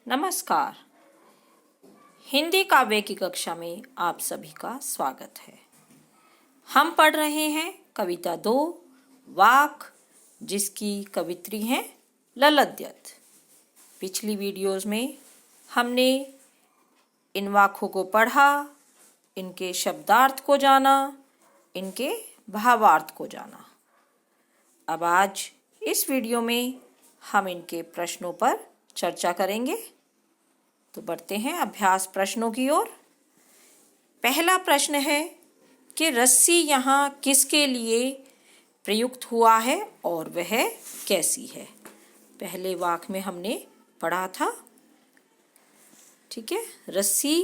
नमस्कार। हिंदी काव्य की कक्षा में आप सभी का स्वागत है। हम पढ़ रहे हैं कविता 2 वाक, जिसकी कवित्री हैं ललद्यत। पिछली वीडियोस में हमने इन वाकों को पढ़ा, इनके शब्दार्थ को जाना, इनके भावार्थ को जाना। अब आज इस वीडियो में हम इनके प्रश्नों पर चर्चा करेंगे। तो बढ़ते हैं अभ्यास प्रश्नों की ओर। पहला प्रश्न है कि रस्सी यहाँ किसके लिए प्रयुक्त हुआ है और वह कैसी है। पहले वाक्य में हमने पढ़ा था, ठीक है। रस्सी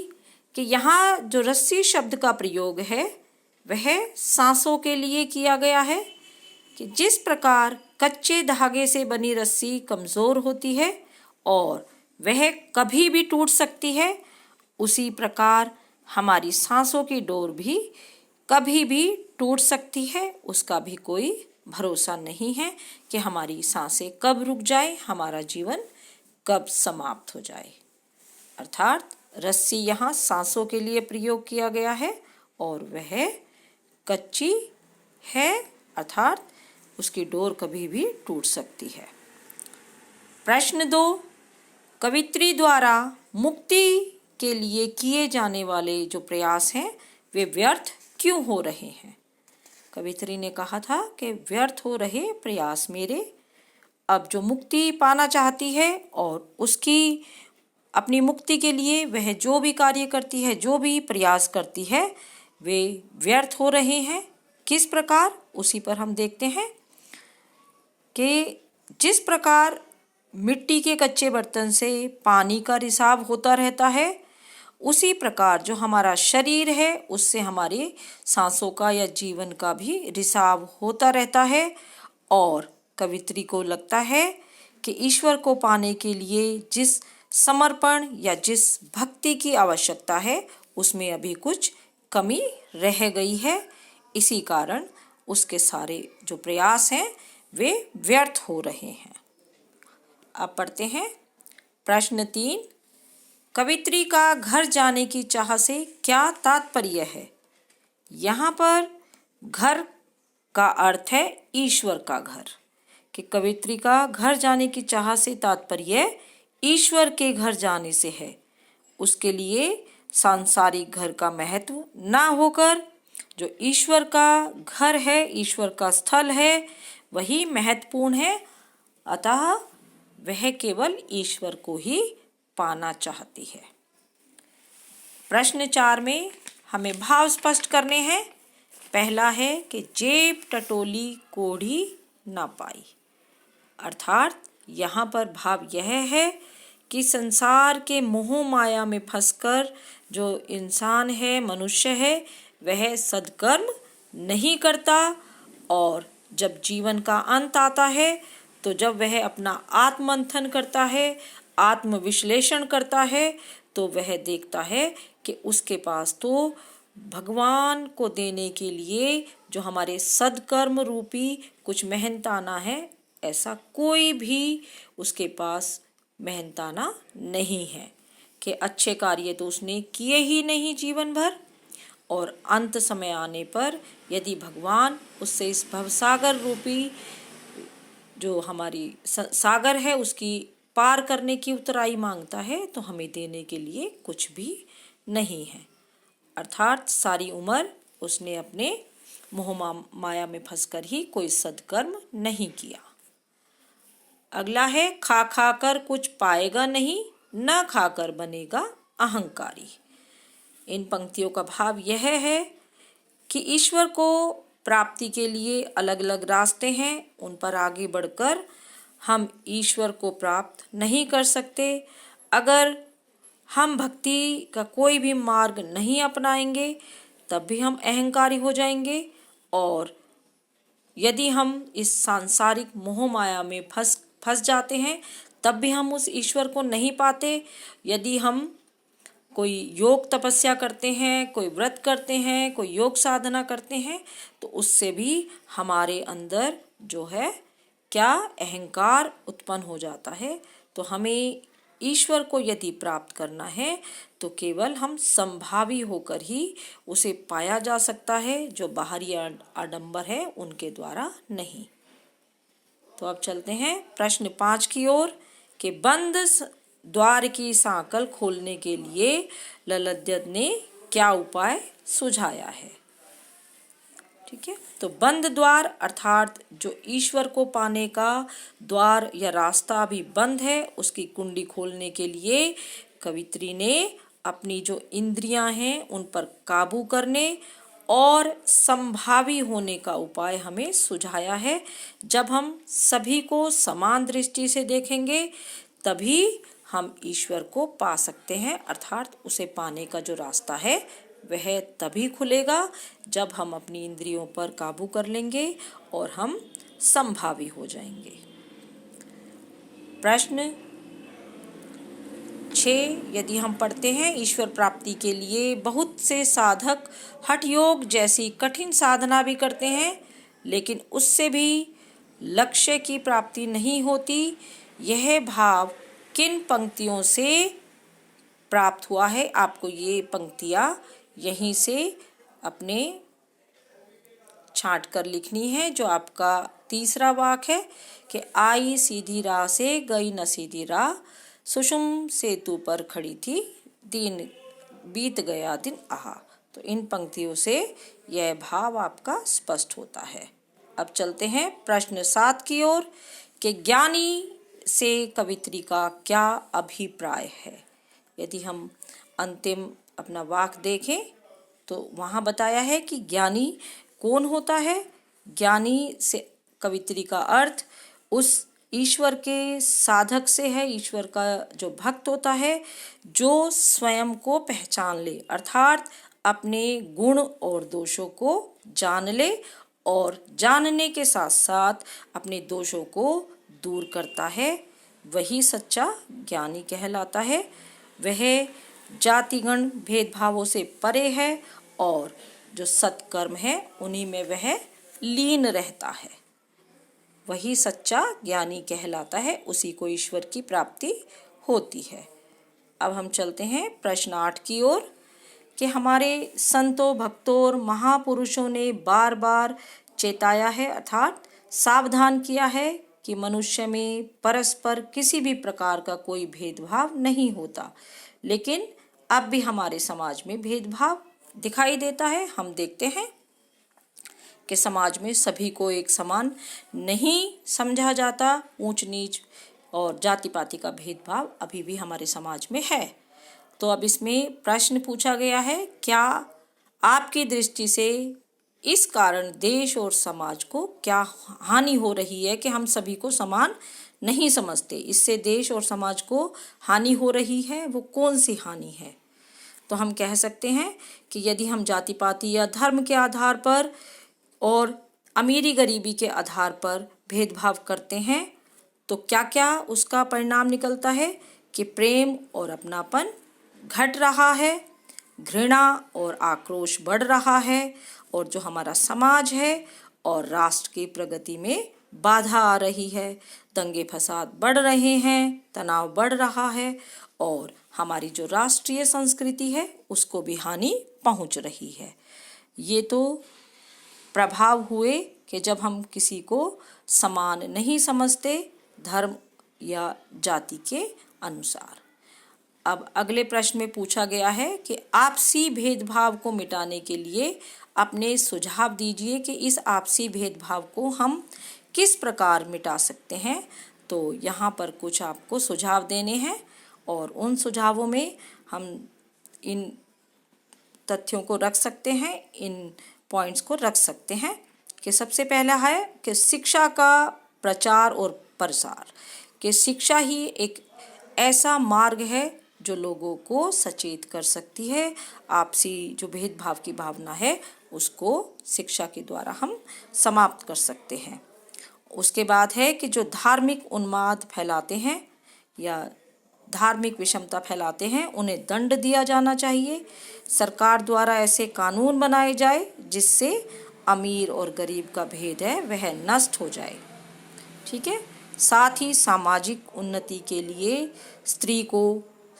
कि यहाँ जो रस्सी शब्द का प्रयोग है वह सांसों के लिए किया गया है कि जिस प्रकार कच्चे धागे से बनी रस्सी कमज़ोर होती है और वह कभी भी टूट सकती है, उसी प्रकार हमारी सांसों की डोर भी कभी भी टूट सकती है। उसका भी कोई भरोसा नहीं है कि हमारी सांसें कब रुक जाए, हमारा जीवन कब समाप्त हो जाए। अर्थात रस्सी यहाँ सांसों के लिए प्रयोग किया गया है और वह कच्ची है, अर्थात उसकी डोर कभी भी टूट सकती है। प्रश्न 2, कवित्री द्वारा मुक्ति के लिए किए जाने वाले जो प्रयास हैं वे व्यर्थ क्यों हो रहे हैं। कवित्री ने कहा था कि व्यर्थ हो रहे प्रयास मेरे। अब जो मुक्ति पाना चाहती है और उसकी अपनी मुक्ति के लिए वह जो भी कार्य करती है, जो भी प्रयास करती है, वे व्यर्थ हो रहे हैं। किस प्रकार, उसी पर हम देखते हैं कि जिस प्रकार मिट्टी के कच्चे बर्तन से पानी का रिसाव होता रहता है, उसी प्रकार जो हमारा शरीर है उससे हमारे सांसों का या जीवन का भी रिसाव होता रहता है। और कवित्री को लगता है कि ईश्वर को पाने के लिए जिस समर्पण या जिस भक्ति की आवश्यकता है उसमें अभी कुछ कमी रह गई है। इसी कारण उसके सारे जो प्रयास हैं वे व्यर्थ हो रहे हैं। अब पढ़ते हैं प्रश्न 3, कवित्री का घर जाने की चाह से क्या तात्पर्य है। यहाँ पर घर का अर्थ है ईश्वर का घर, कि कवित्री का घर जाने की चाह से तात्पर्य ईश्वर के घर जाने से है। उसके लिए सांसारिक घर का महत्व ना होकर जो ईश्वर का घर है, ईश्वर का स्थल है, वही महत्वपूर्ण है। अतः वह केवल ईश्वर को ही पाना चाहती है। प्रश्न 4 में हमें भाव स्पष्ट करने हैं। पहला है कि जेब टटोली कोढ़ी ना पाई। अर्थात यहाँ पर भाव यह है कि संसार के मोह माया में फंसकर जो इंसान है, मनुष्य है, वह सद्कर्म नहीं करता और जब जीवन का अंत आता है तो जब वह अपना आत्ममंथन करता है, आत्मविश्लेषण करता है, तो वह देखता है कि उसके पास तो भगवान को देने के लिए जो हमारे सद्कर्म रूपी कुछ मेहनताना है, ऐसा कोई भी उसके पास मेहनताना नहीं है कि अच्छे कार्य तो उसने किए ही नहीं जीवन भर। और अंत समय आने पर यदि भगवान उससे इस भवसागर रूपी जो हमारी सागर है उसकी पार करने की उतराई मांगता है, तो हमें देने के लिए कुछ भी नहीं है। अर्थात सारी उम्र उसने अपने मोह माया में फंसकर ही कोई सद्कर्म नहीं किया। अगला है खा खा कर कुछ पाएगा नहीं, न खाकर बनेगा अहंकारी। इन पंक्तियों का भाव यह है कि ईश्वर को प्राप्ति के लिए अलग अलग रास्ते हैं, उन पर आगे बढ़कर हम ईश्वर को प्राप्त नहीं कर सकते। अगर हम भक्ति का कोई भी मार्ग नहीं अपनाएंगे तब भी हम अहंकारी हो जाएंगे। और यदि हम इस सांसारिक मोह माया में फंस जाते हैं तब भी हम उस ईश्वर को नहीं पाते। यदि हम कोई योग तपस्या करते हैं, कोई व्रत करते हैं, कोई योग साधना करते हैं, तो उससे भी हमारे अंदर जो है क्या अहंकार उत्पन्न हो जाता है। तो हमें ईश्वर को यदि प्राप्त करना है तो केवल हम संभावी होकर ही उसे पाया जा सकता है, जो बाहरी आडंबर है उनके द्वारा नहीं। तो अब चलते हैं प्रश्न 5 की ओर कि बंद द्वार की सांकल खोलने के लिए ललद्यत ने क्या उपाय सुझाया है। ठीक है, तो बंद द्वार अर्थात जो ईश्वर को पाने का द्वार या रास्ता अभी बंद है, उसकी कुंडी खोलने के लिए कवित्री ने अपनी जो इंद्रियां हैं उन पर काबू करने और संभावी होने का उपाय हमें सुझाया है। जब हम सभी को समान दृष्टि से देखेंगे तभी हम ईश्वर को पा सकते हैं, अर्थात उसे पाने का जो रास्ता है वह तभी खुलेगा जब हम अपनी इंद्रियों पर काबू कर लेंगे और हम संभावी हो जाएंगे। प्रश्न 6 यदि हम पढ़ते हैं, ईश्वर प्राप्ति के लिए बहुत से साधक हठ योग जैसी कठिन साधना भी करते हैं, लेकिन उससे भी लक्ष्य की प्राप्ति नहीं होती। यह भाव किन पंक्तियों से प्राप्त हुआ है? आपको ये पंक्तियाँ यहीं से अपने छांट कर लिखनी है। जो आपका तीसरा वाक्य है कि आई सीधी राह से गई न सीधी राह, सुषुम सेतु पर खड़ी थी, दिन बीत गया दिन आहा। तो इन पंक्तियों से यह भाव आपका स्पष्ट होता है। अब चलते हैं प्रश्न 7 की ओर कि ज्ञानी से कवित्री का क्या अभिप्राय है। यदि हम अंतिम अपना वाक्य देखें तो वहाँ बताया है कि ज्ञानी कौन होता है। ज्ञानी से कवित्री का अर्थ उस ईश्वर के साधक से है, ईश्वर का जो भक्त होता है जो स्वयं को पहचान ले, अर्थात अपने गुण और दोषों को जान ले और जानने के साथ साथ अपने दोषों को दूर करता है, वही सच्चा ज्ञानी कहलाता है। वह जातिगण भेदभावों से परे है और जो सत्कर्म है उन्हीं में वह लीन रहता है, वही सच्चा ज्ञानी कहलाता है, उसी को ईश्वर की प्राप्ति होती है। अब हम चलते हैं प्रश्न 8 की ओर कि हमारे संतों भक्तों और महापुरुषों ने बार बार चेताया है, अर्थात सावधान किया है कि मनुष्य में परस्पर किसी भी प्रकार का कोई भेदभाव नहीं होता, लेकिन अब भी हमारे समाज में भेदभाव दिखाई देता है। हम देखते हैं कि समाज में सभी को एक समान नहीं समझा जाता, ऊंच नीच और जाति पाति का भेदभाव अभी भी हमारे समाज में है। तो अब इसमें प्रश्न पूछा गया है, क्या आपकी दृष्टि से इस कारण देश और समाज को क्या हानि हो रही है कि हम सभी को समान नहीं समझते? इससे देश और समाज को हानि हो रही है, वो कौन सी हानि है? तो हम कह सकते हैं कि यदि हम जाति पाति या धर्म के आधार पर और अमीरी गरीबी के आधार पर भेदभाव करते हैं तो क्या क्या उसका परिणाम निकलता है कि प्रेम और अपनापन घट रहा है, घृणा और आक्रोश बढ़ रहा है और जो हमारा समाज है और राष्ट्र की प्रगति में बाधा आ रही है, दंगे फसाद बढ़ रहे हैं, तनाव बढ़ रहा है और हमारी जो राष्ट्रीय संस्कृति है उसको भी हानि पहुंच रही है। ये तो प्रभाव हुए कि जब हम किसी को समान नहीं समझते धर्म या जाति के अनुसार। अब अगले प्रश्न में पूछा गया है कि आपसी भेदभाव को मिटाने के लिए अपने सुझाव दीजिए कि इस आपसी भेदभाव को हम किस प्रकार मिटा सकते हैं। तो यहाँ पर कुछ आपको सुझाव देने हैं और उन सुझावों में हम इन तथ्यों को रख सकते हैं, इन पॉइंट्स को रख सकते हैं कि सबसे पहला है कि शिक्षा का प्रचार और प्रसार, कि शिक्षा ही एक ऐसा मार्ग है जो लोगों को सचेत कर सकती है। आपसी जो भेदभाव की भावना है उसको शिक्षा के द्वारा हम समाप्त कर सकते हैं। उसके बाद है कि जो धार्मिक उन्माद फैलाते हैं या धार्मिक विषमता फैलाते हैं उन्हें दंड दिया जाना चाहिए। सरकार द्वारा ऐसे कानून बनाए जाए जिससे अमीर और गरीब का भेद है वह नष्ट हो जाए। ठीक है, साथ ही सामाजिक उन्नति के लिए स्त्री को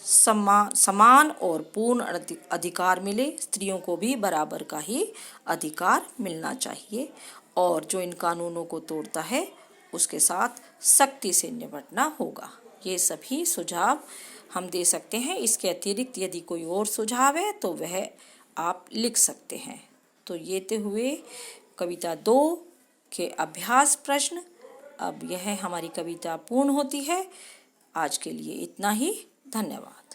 समान और पूर्ण अधिकार मिले, स्त्रियों को भी बराबर का ही अधिकार मिलना चाहिए और जो इन कानूनों को तोड़ता है उसके साथ सख्ती से निपटना होगा। ये सभी सुझाव हम दे सकते हैं। इसके अतिरिक्त यदि कोई और सुझाव है तो वह आप लिख सकते हैं। तो ये तो हुए कविता 2 के अभ्यास प्रश्न। अब यह हमारी कविता पूर्ण होती है। आज के लिए इतना ही। धन्यवाद।